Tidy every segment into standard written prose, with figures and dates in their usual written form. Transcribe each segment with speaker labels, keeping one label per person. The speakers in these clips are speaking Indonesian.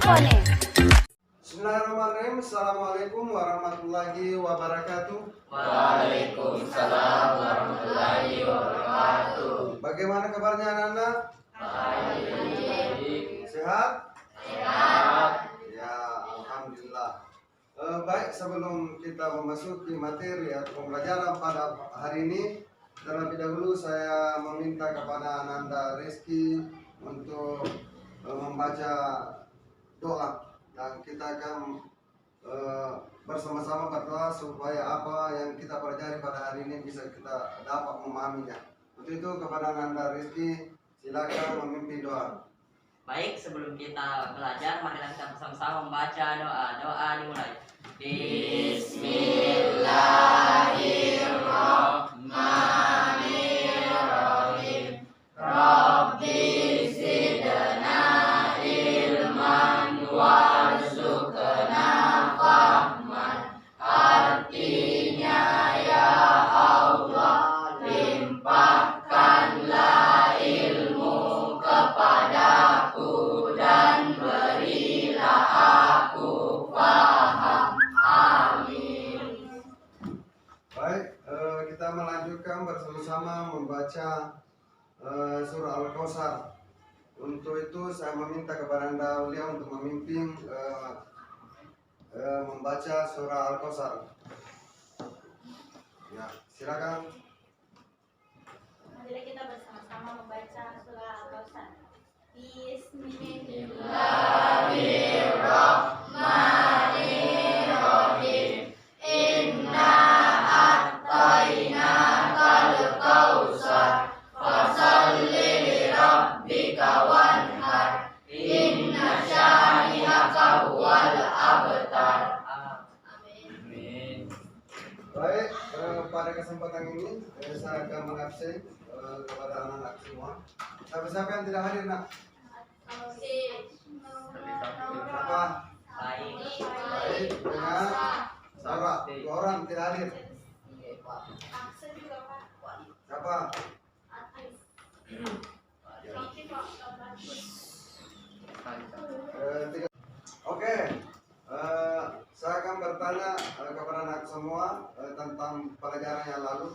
Speaker 1: Pone.
Speaker 2: Bismillahirrahmanirrahim. Assalamualaikum warahmatullahi wabarakatuh.
Speaker 3: Waalaikumsalam warahmatullahi wabarakatuh.
Speaker 2: Bagaimana kabarnya anak-anak?
Speaker 3: Baik.
Speaker 2: Sehat?
Speaker 3: Sehat.
Speaker 2: Ya, alhamdulillah. Baik, sebelum kita memasuki materi atau pembelajaran pada hari ini, terlebih dahulu saya meminta kepada Ananda Rizky untuk membaca doa, dan kita akan bersama-sama berdoa supaya apa yang kita pelajari pada hari ini bisa kita dapat memahaminya. Untuk itu kepada Ananda Rizky, silakan memimpin doa.
Speaker 4: Baik, sebelum kita belajar, mari kita bersama-sama membaca doa. Doa dimulai. Bismillahirrahmanirrahim. Rabbi zidna ilman warzuqna fahman. Artinya ya Allah, limpahkanlah ilmu kepadaku dan berilah aku paham. Amin.
Speaker 2: Baik, kita melanjutkan bersama-sama membaca surah Al-Kautsar. Untuk itu saya meminta kepada Anda Aulia untuk memimpin membaca surah Al-Kautsar. Ya, silakan.
Speaker 1: Mari kita bersama-sama membaca surah Al-Kautsar. Bismillahirrahmanirrahim. Inna a'tainakal kautsar, fasholli li rabbika wanhar. Inna syani'aka huwal abtar.
Speaker 4: Amin.
Speaker 2: Baik, pada kesempatan ini saya akan mengabsen kepada anak-anak semua. Siapa yang tidak hadir, nak? Siapa?
Speaker 4: Baik.
Speaker 2: Baik, dengan Sarah. Dua orang tidak hadir. Siapa? Tiga. Oke, saya akan bertanya kepada anak semua tentang pelajaran yang lalu.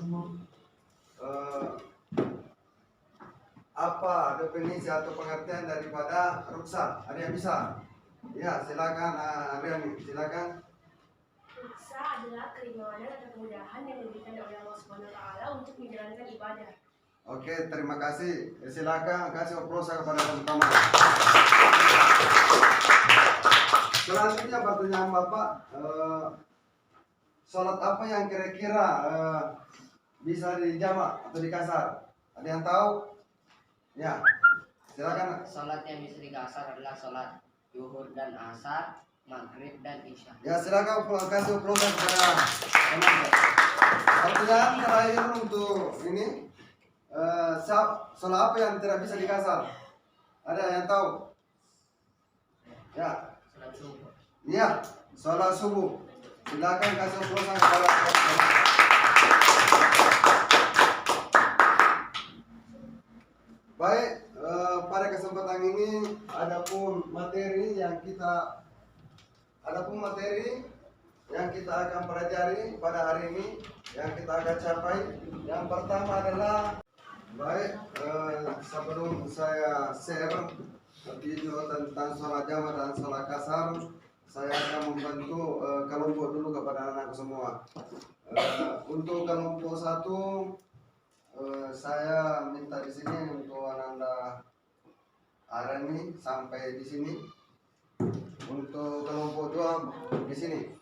Speaker 2: Apa definisi atau pengertian daripada ruksa? Ada yang bisa? Ya, silakan Ariani, silakan.
Speaker 5: Ruksa adalah keringanan atau kemudahan yang diberikan oleh Allah Subhanahu wa taala untuk menjalankan ibadah.
Speaker 2: Oke, terima kasih. Silakan kasih oplosan kepada teman-teman. Selanjutnya pertanyaan Bapak, sholat apa yang kira-kira bisa dijamak atau dikasar? Ada yang tahu? Ya, silakan.
Speaker 4: Salat yang bisa dikasar adalah salat zuhur dan asar, maghrib dan isya.
Speaker 2: Ya, silakan kasih oplosan kepada teman-teman. Pertanyaan terakhir untuk ini, sholat apa yang tidak bisa dikasar? Ada yang tahu? Ya.
Speaker 4: Salat subuh.
Speaker 2: Iya, sholat subuh. Silakan kasih oplosan kepada baik, pada kesempatan ini adapun materi yang kita akan pelajari pada hari ini, yang kita akan capai. Yang pertama adalah baik, sebelum saya share video tentang sholat jamak dan sholat kasar, saya akan membantu kelompok dulu kepada anak semua. Untuk kelompok satu, saya minta di sini untuk Ananda Arani sampai di sini. Untuk kelompok dua di sini.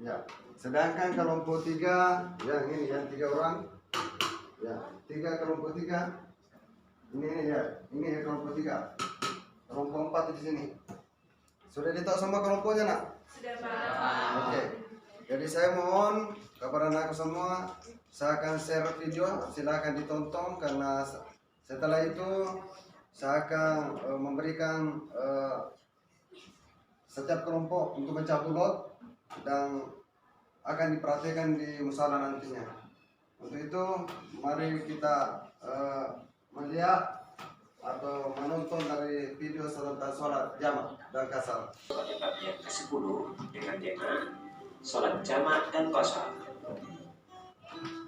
Speaker 2: Ya. Sedangkan kelompok tiga, yang ini yang 3 orang. Ya, kelompok tiga. Ini ya, ini kelompok 3. Kelompok 4 di sini. Sudah ditahu sama kelompoknya, nak?
Speaker 5: Sudah, Pak.
Speaker 2: Oke. Jadi saya mohon kepada anak semua, saya akan share video, silakan ditonton, karena setelah itu saya akan memberikan setiap kelompok untuk mencabut lot dan akan diperhatikan di musyawarah nantinya. Untuk itu mari kita melihat atau menonton dari video tentang sholat jamak dan kasar.
Speaker 6: Pada bab yang ke-10 dengan tema sholat jamak dan qashar.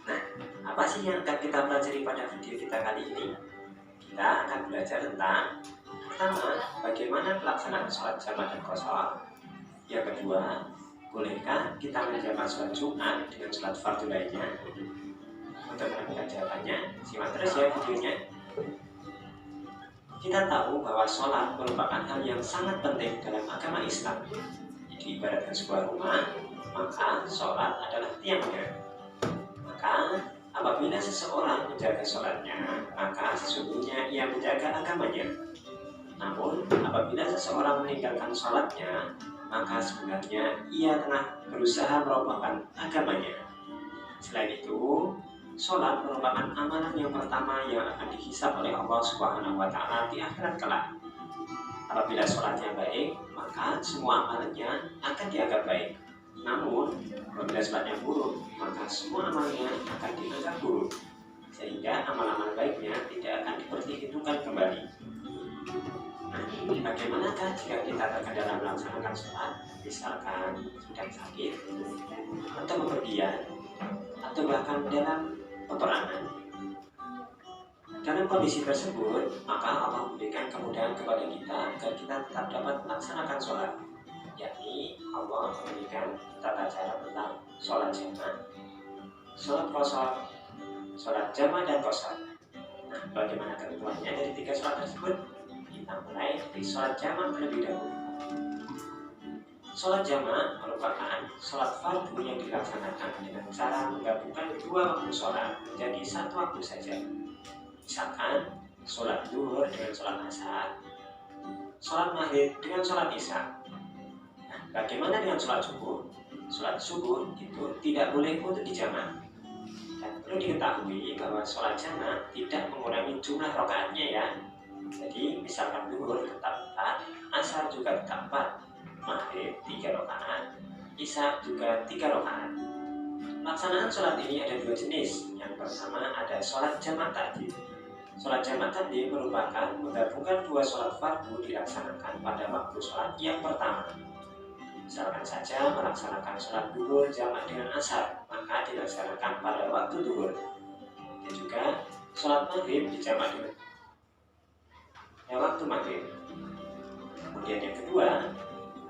Speaker 6: Nah, apa sih yang akan kita pelajari pada video kita kali ini? Kita akan belajar tentang pertama, bagaimana pelaksanaan sholat jamak dan qashar. Yang kedua, bolehkah kita menjamak sholat Jumat dengan sholat fardu lainnya? Untuk menemukan jawabannya, simak terus ya videonya. Kita tahu bahwa sholat merupakan hal yang sangat penting dalam agama Islam. Jadi ibaratkan sebuah rumah, maka sholat adalah tiangnya. Maka apabila seseorang menjaga sholatnya, maka sesungguhnya ia menjaga agamanya. Namun apabila seseorang meninggalkan sholatnya, maka sebenarnya ia tengah berusaha merobohkan agamanya. Selain itu, sholat merupakan amalan yang pertama yang akan dihisab oleh Allah Subhanahu wa Ta'ala di akhirat kelak. Apabila sholatnya baik, maka semua amalannya akan dianggap baik. Namun, apabila sholatnya buruk, maka semua amalnya akan dianggap buruk, sehingga amal-amal baiknya tidak akan diperhitungkan kembali. Nah, bagaimanakah jika kita terkendala melaksanakan sholat, misalkan sedang sakit, atau bepergian, atau bahkan dalam peperangan? Dalam kondisi tersebut, maka Allah memberikan kemudahan kepada kita agar kita tetap dapat melaksanakan sholat, yakni Allah memberikan tata cara tentang sholat jamak, sholat qashar, sholat jamak dan qashar. Nah, bagaimana ketentuannya dari tiga sholat tersebut? Kita mulai dari sholat jamak terlebih dahulu. Sholat jamak merupakan sholat fardu yang dilaksanakan dengan cara menggabungkan dua waktu sholat menjadi satu waktu saja. Misalkan sholat duhur dengan sholat asar, sholat maghrib dengan sholat isya. Nah, bagaimana dengan sholat subuh? Sholat subuh itu tidak boleh untuk dijamak. Dan perlu diketahui bahwa sholat jamak tidak mengurangi jumlah rakaatnya ya. Jadi misalkan duhur tetap 4, asar juga tetap 4, maghrib 3 rakaat, isya juga 3 rakaat. Pelaksanaan sholat ini ada dua jenis. Yang pertama ada sholat jamak takdim. Sholat jamak takdim merupakan menggabungkan dua sholat fardu dilaksanakan pada waktu sholat yang pertama. Misalkan saja melaksanakan sholat duhur jamak dengan asar, maka dilaksanakan pada waktu duhur. Dan juga sholat maghrib dijamak dengan waktu maghrib. Kemudian yang kedua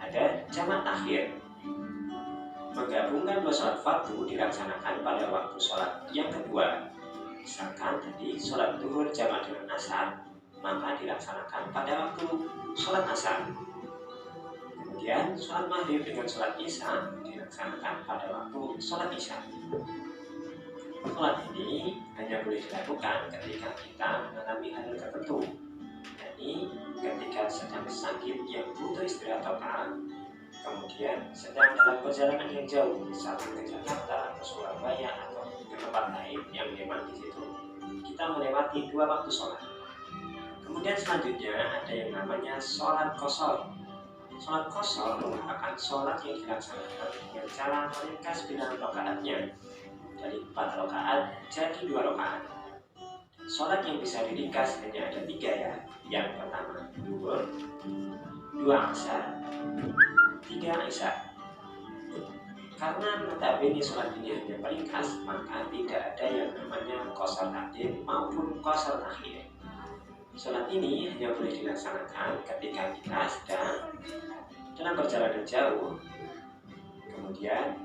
Speaker 6: ada jamak takhir. Menggabungkan dua sholat fardu dilaksanakan pada waktu sholat yang kedua. Misalkan tadi sholat duhur jamak dengan asar, maka dilaksanakan pada waktu sholat asar. Kemudian sholat maghrib dengan sholat isya dilaksanakan pada waktu sholat isya. Sholat ini hanya boleh dilakukan ketika kita mengalami hal tertentu, yakni ketika sedang sakit yang butuh istirahat total, kemudian sedang dalam perjalanan yang jauh, misalkan ke Jakarta, ke Surabaya, atau ke tempat lain yang memang di situ kita melewati dua waktu sholat. Kemudian selanjutnya ada yang namanya sholat qashar. Sholat qashar merupakan sholat yang dilaksanakan dengan cara meringkas bilangan rakaatnya dari 4 rakaat jadi 2 rakaat. Sholat yang bisa diringkas hanya ada 3 ya. Yang pertama duhur, 2 asar, 3 isya. Karena notabene sholat ini hanya meringkas, maka tidak ada yang namanya qashar takdim maupun qashar takhir. Sholat ini hanya boleh dilaksanakan ketika kita sedang dalam perjalanan jauh, kemudian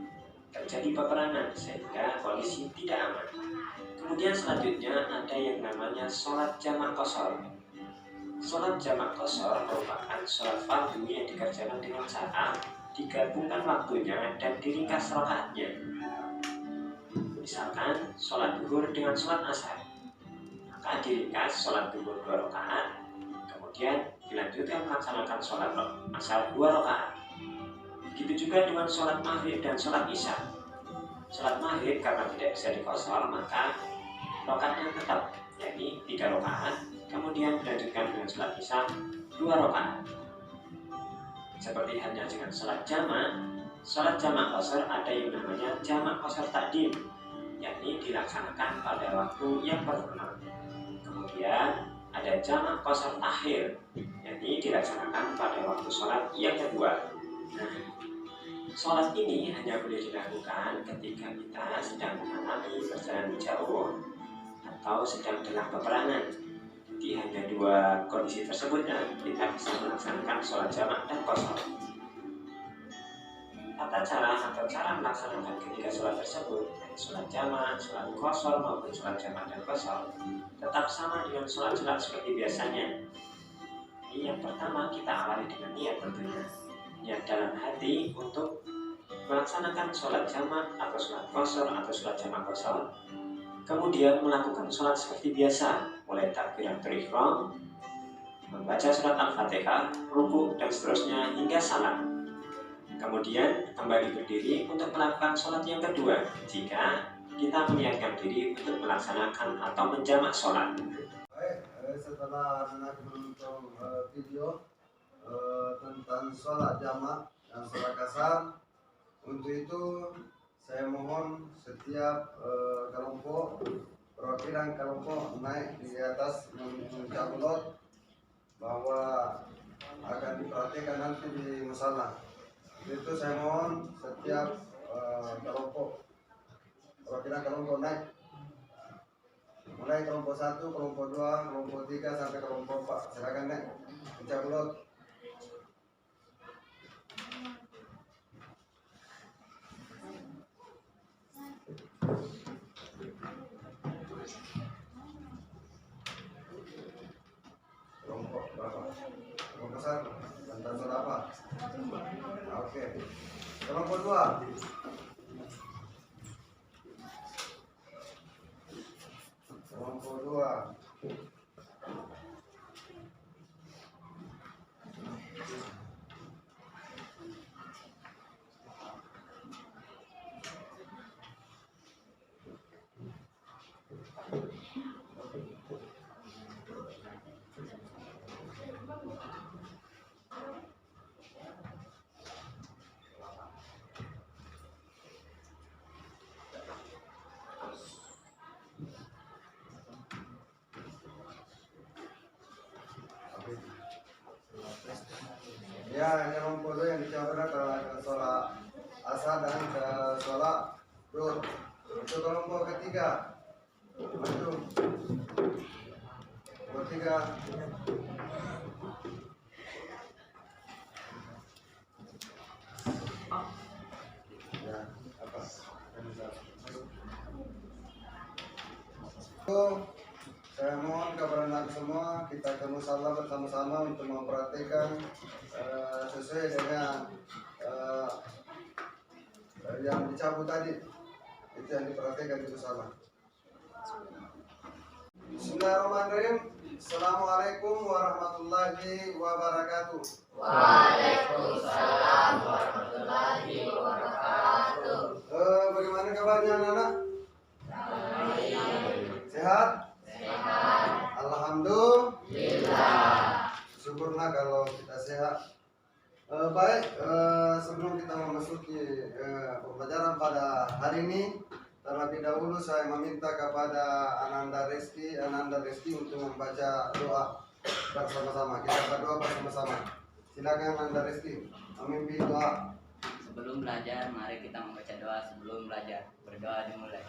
Speaker 6: terjadi peperangan sehingga kondisi tidak aman. Kemudian selanjutnya ada yang namanya sholat jamak qashar. Sholat jamak qashar merupakan sholat fardu yang dikerjakan dengan cara digabungkan waktunya dan diringkas rakaatnya. Misalkan sholat duhur dengan sholat asar, maka diringkas sholat duhur 2 rakaat, kemudian dilanjutkan melaksanakan sholat asar 2 rakaat. Begitu juga dengan sholat maghrib dan sholat isya. Sholat maghrib karena tidak bisa diqashar, maka rakaatnya tetap, yakni 3 rakaat, kemudian dilanjutkan dengan sholat isya 2 rakaat. Seperti halnya dengan sholat jamak qashar ada yang namanya jamak qashar takdim, yakni dilaksanakan pada waktu yang pertama. Kemudian ada jamak qashar takhir, yakni dilaksanakan pada waktu sholat yang kedua. Nah, sholat ini hanya boleh dilakukan ketika kita sedang mengalami perjalanan jauh atau sedang dalam peperangan. Jadi hanya dua kondisi tersebut yang kita bisa melaksanakan sholat jamak dan qashar. Tata cara atau cara melaksanakan ketika sholat tersebut, sholat jamak, sholat qashar maupun sholat jamak dan qashar, tetap sama dengan sholat-sholat seperti biasanya. Ini yang pertama kita awali dengan niat tentunya, niat dalam hati untuk melaksanakan sholat jamak atau sholat qashar atau sholat jamak qashar. Kemudian melakukan sholat seperti biasa, mulai takbiratul ihram, membaca surat Al-Fatihah, rukuk dan seterusnya hingga salam. Kemudian kembali berdiri untuk melakukan sholat yang kedua jika kita meniatkan diri untuk melaksanakan atau menjamak sholat.
Speaker 2: Baik, setelah anak menonton video tentang sholat jamak dan sholat kasar, untuk itu saya mohon setiap kelompok perwakilan kelompok naik di atas mencaplok bahwa akan diperhatikan nanti di musala. Itu saya mohon setiap kelompok perwakilan kelompok naik, mulai kelompok 1, kelompok 2, kelompok 3 sampai kelompok 4. Silakan naik mencaplok. Kelompok berapa? Kelompok 1 tentang sholat apa? Oke. Kelompok 2. Kelompok 2. Ya, kelompok 2 yang dicampurkan ke sholat asar dan ke sholat zuhur. Untuk kelompok ketiga, maju. Kelompok 3. Ya, apa? Saya mohon kepada anak semua kita ke musala bersama-sama untuk memperhatikan sesuai dengan yang dicabut tadi, itu yang diperhatikan di musala. Bismillahirrahmanirrahim. Assalamualaikum warahmatullahi wabarakatuh.
Speaker 1: Waalaikumsalam warahmatullahi wabarakatuh.
Speaker 2: Bagaimana kabarnya anak-anak? Sehat?
Speaker 1: Sehat.
Speaker 2: Alhamdulillah. Syukurlah kalau kita sehat. Baik, sebelum kita memasuki pembelajaran pada hari ini, terlebih dahulu saya meminta kepada Ananda Reski untuk membaca doa bersama-sama. Kita berdoa bersama-sama. Silakan Ananda Reski memimpin doa.
Speaker 4: Sebelum belajar, mari kita membaca doa sebelum belajar. Berdoa dimulai.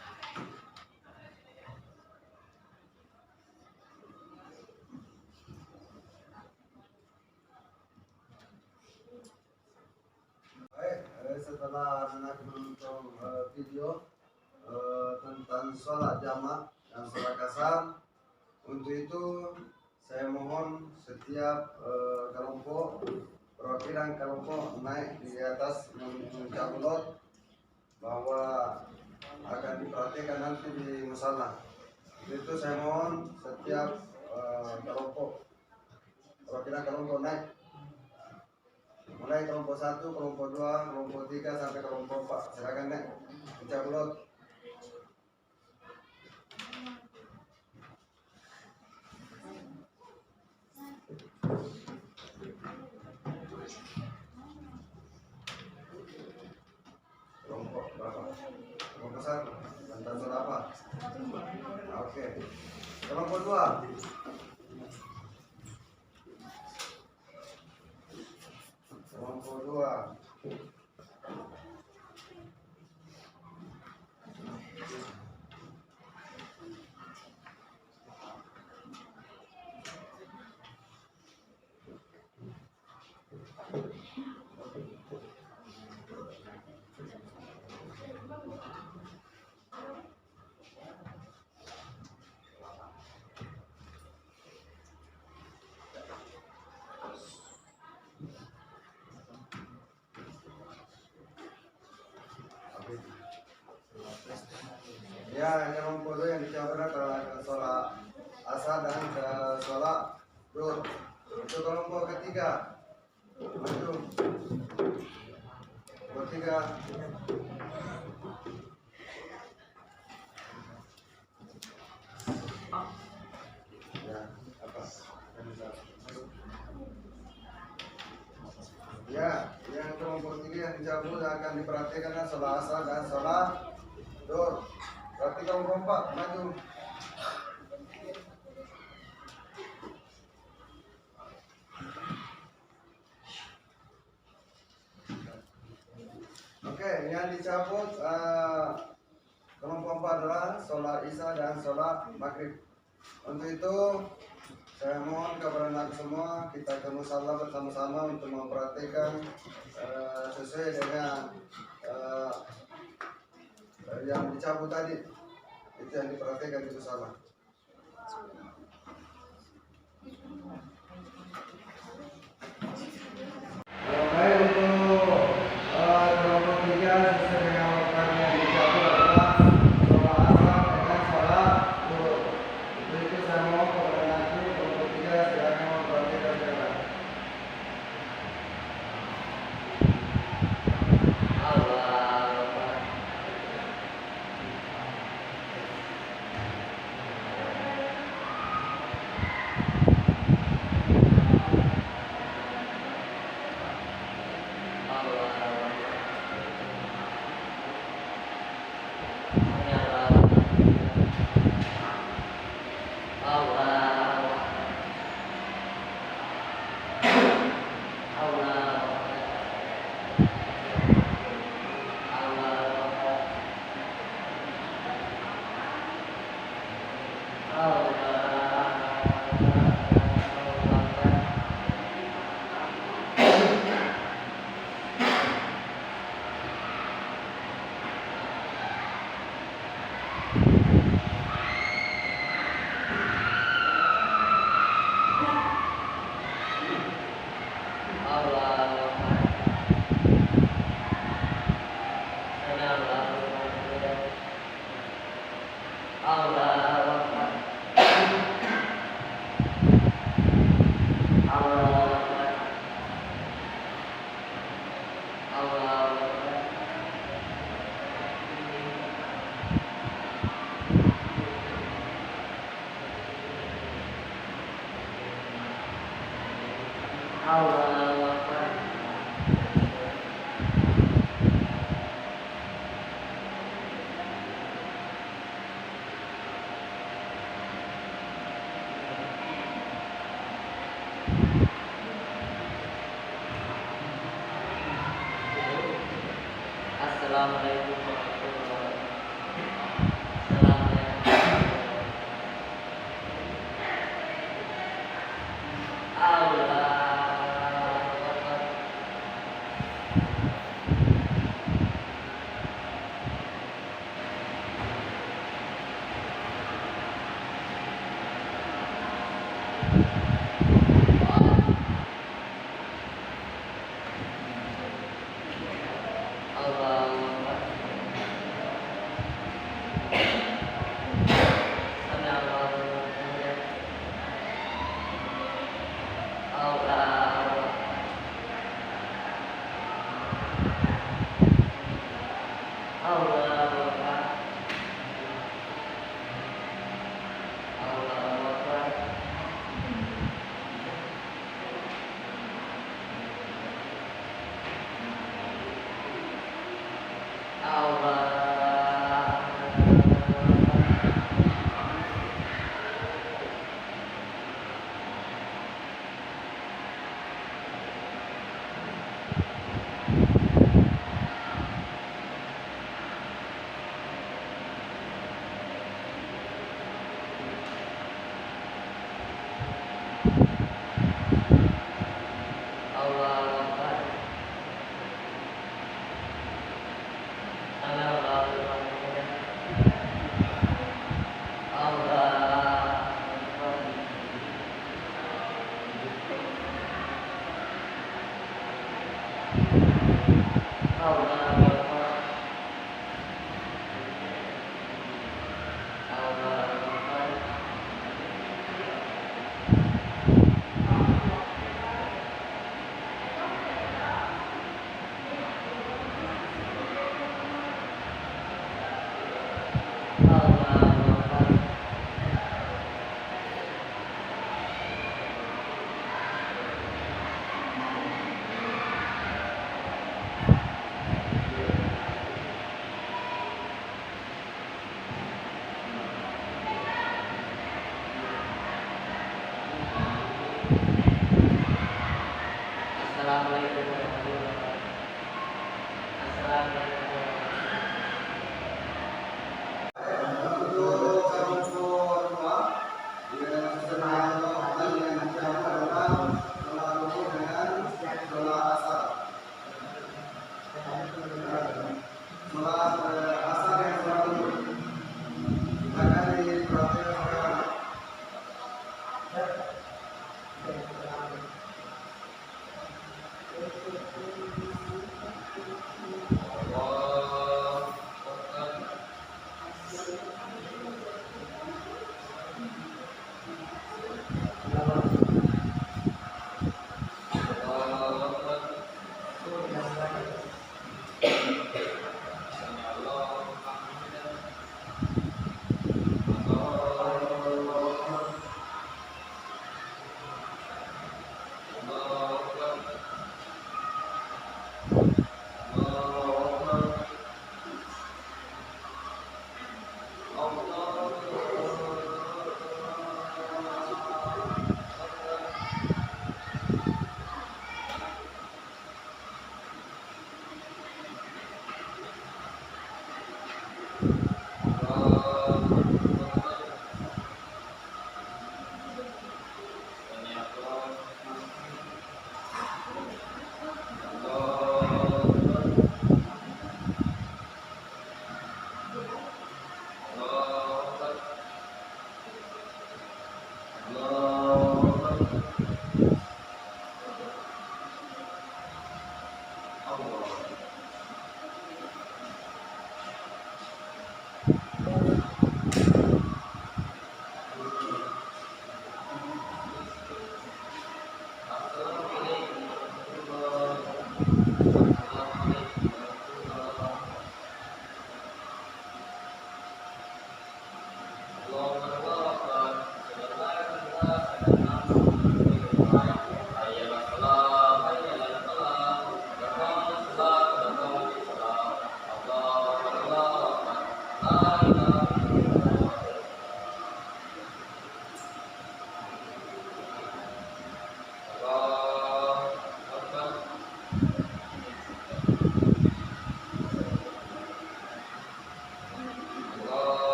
Speaker 2: Baik, setelah anak menonton video tentang sholat jamak dan sholat kasar, untuk itu saya mohon setiap kelompok perwakilan kelompok naik di atas mencaplok bahwa akan diperhatikan nanti di musala. Itu saya mohon setiap kelompok perwakilan kelompok naik, mulai kelompok 1, kelompok 2, kelompok 3 sampai kelompok 4. Silakan naik mencaplok. Kelompok berapa? Kelompok 1 tentang sholat apa? Oke. Kelompok 2. sholat. Ya, ini memang yang dicampurkan ke sholat asar dan ke sholat zuhur. Itu kelompok ketiga. Maju. Ketiga. Ya, apa? Ya, yang kelompok ketiga yang dicampur akan diperhatikan sholat asar dan sholat zuhur. Berarti kelompok 4 maju. Oke, yang dicabut kelompok 4 adalah sholat isya dan sholat maghrib. Untuk itu saya mohon kepada anda semua kita ke musala bersama-sama untuk memperhatikan sesuai dengan yang dicabut tadi. Itu yang diperhatikan itu salah. Baik, untuk kelompok 3 sesuai dengan waktu yang dicabut adalah sholat asar dengan sholat zuhur. Untuk itu saya mohon kepada nanti kelompok 3 silakan memperhatikan jalan.
Speaker 4: Assalamualaikum warahmatullahi wabarakatuh. Assalamualaikum warahmatullahi wabarakatuh. Assalamualaikum warahmatullahi
Speaker 2: Untuk cabut rumah, yang sebenarnya yang dijamu adalah sholat zuhur dengan sholat asar. Sholat asar yang sholat zuhur. Silakan diperhatikan sekarang.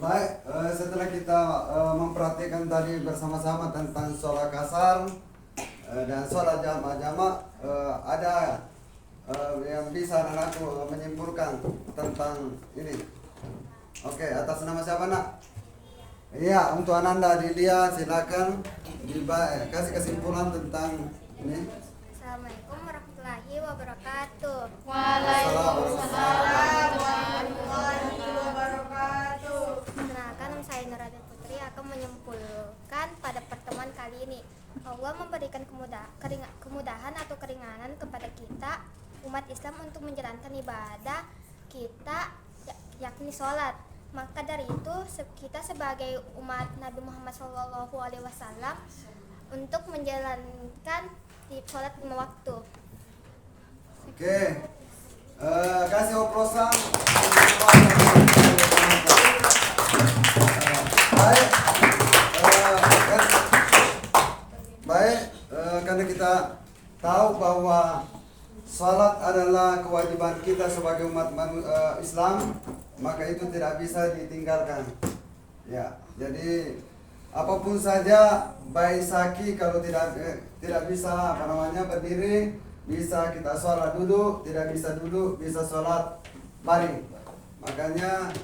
Speaker 2: Baik, setelah kita memperhatikan tadi bersama-sama tentang sholat kasar dan sholat jamak-jamak, ada yang bisa anakku menyimpulkan tentang ini. Oke, atas nama siapa nak? Iya, untuk Ananda Dilia silakan kasih kesimpulan tentang ini.
Speaker 7: Assalamualaikum warahmatullahi wabarakatuh.
Speaker 1: Waalaikumsalam warahmatullahi wabarakatuh.
Speaker 7: Perkenalkan, nama saya Nurhadin Putri akan menyimpulkan pada pertemuan kali ini. Allah memberikan kemudahan atau keringanan kepada kita umat Islam untuk menjalankan ibadah kita yakni sholat. Maka dari itu kita sebagai umat Nabi Muhammad SAW untuk menjalankan sholat 5 waktu.
Speaker 2: Oke, kasih oplosan. Baik, karena kita tahu bahwa salat adalah kewajiban kita sebagai umat Islam, maka itu tidak bisa ditinggalkan. Ya, jadi apapun saja, baik saki kalau tidak bisa berdiri, bisa kita sholat duduk, tidak bisa duduk, bisa sholat baring. Makanya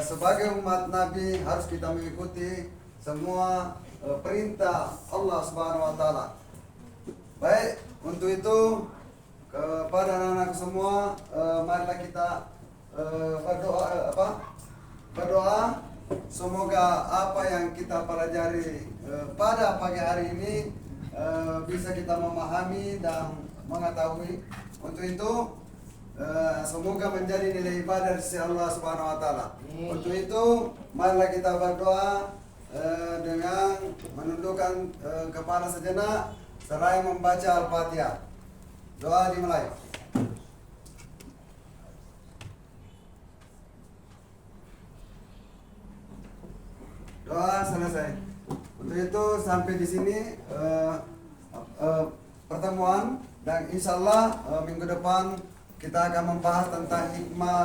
Speaker 2: sebagai umat Nabi harus kita mengikuti semua perintah Allah Subhanahu wa taala. Baik, untuk itu kepada anak-anak semua, marilah kita berdoa semoga apa yang kita pelajari pada pagi hari ini bisa kita memahami dan mengetahui. Untuk itu semoga menjadi nilai ibadah dari sisi Allah Subhanahu wa taala. Untuk itu marilah kita berdoa dengan menundukkan kepala sejenak seraya membaca Al-Fatihah. Doa dimulai. Doa selesai. Untuk itu sampai di sini pertemuan, dan insya Allah minggu depan kita akan membahas tentang hikmah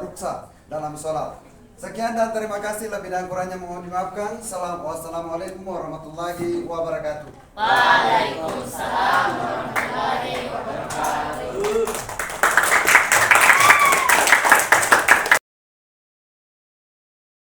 Speaker 2: ruksa dalam sholat. Sekian dan terima kasih, lebih dan kurangnya mohon dimaafkan. Wassalamualaikum warahmatullahi wabarakatuh.
Speaker 1: Waalaikumsalam warahmatullahi wabarakatuh.